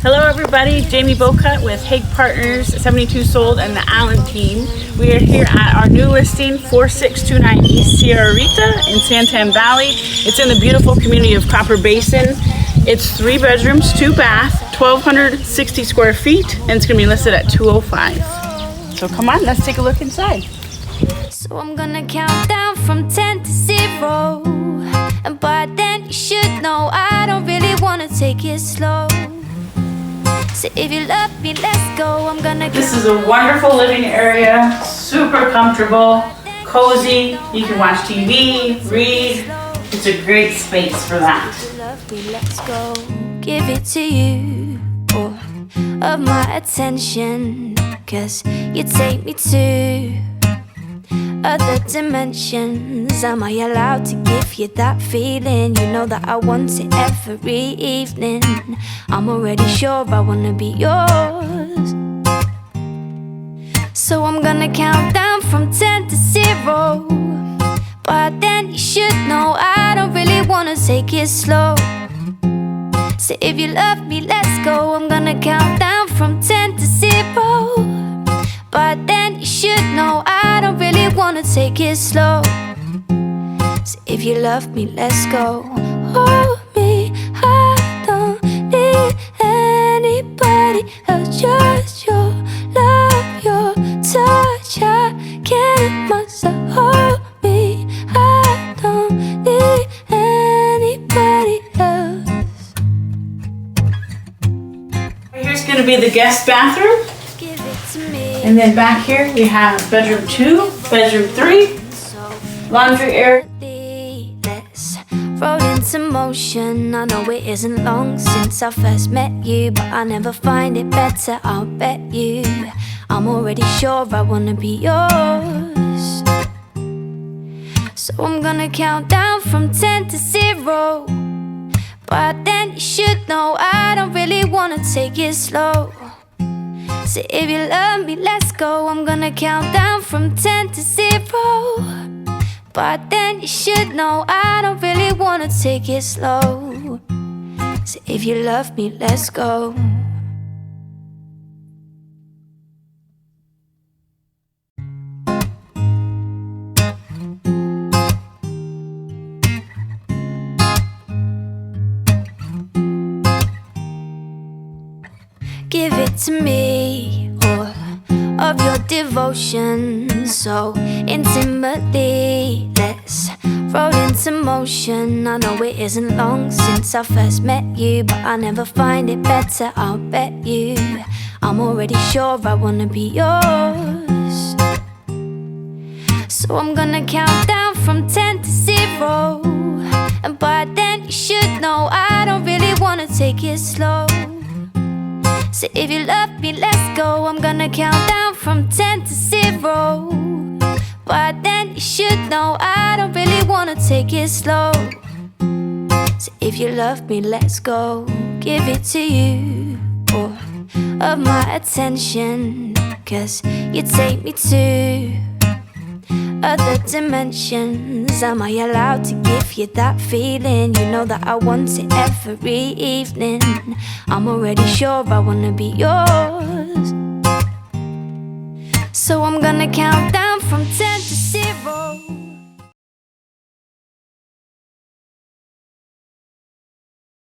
Hello everybody, Jamie Bocut with Hague Partners, 72 Sold, and the Allen team. We are here at our new listing, 4629 East Sierrita in Santan Valley. It's in the beautiful community of Copper Basin. It's 3 bedrooms, 2 bath, 1,260 square feet, and it's going to be listed at $205. So come on, let's take a look inside. So I'm gonna count down from 10 to 0, and by then you should know I don't really wanna take it slow. So if you love me, let's go. I'm gonna. This is a wonderful living area, super comfortable, cozy. You can watch TV, read. It's a great space for that. Love me, let's go. Give it to you, all of my attention, 'cause you take me to other dimensions. Am I allowed to give you that feeling? You know that I want it every evening. I'm already sure I wanna be yours. So I'm gonna count down from 10 to 0. But then you should know I don't really wanna take it slow. So if you love me, let's go. I'm gonna count down from 10 to 0. But then you should know I don't really wanna take it slow. So if you love me, let's go. Hold me, I don't need anybody else. Just your love, your touch. I can't myself. Hold me, I don't need anybody else. Here's going to be the guest bathroom. Give it to me. And then back here we have bedroom 2, bedroom 3, laundry area. Let's roll into motion. I know it isn't long since I first met you, but I never find it better, I'll bet you. I'm already sure I wanna be yours. So I'm gonna count down from 10 to 0. But then you should know I don't really wanna take it slow. So if you love me, let's go. I'm gonna count down from 10 to 0. But then you should know I don't really wanna take it slow. So if you love me, let's go. Give it to me, all of your devotion, so intimately. Let's roll into motion. I know it isn't long since I first met you, but I never find it better, I'll bet you. I'm already sure I wanna be yours. So I'm gonna count down from 10 to 0. And by then you should know I don't really wanna take it slow. So if you love me, let's go. I'm gonna count down from 10 to 0. But then you should know I don't really wanna take it slow. So if you love me, let's go. Give it to you, all of my attention, 'cause you take me to other dimensions. Am I allowed to give you that feeling? You know that I want it every evening. I'm already sure I wanna be yours. So I'm gonna count down from 10.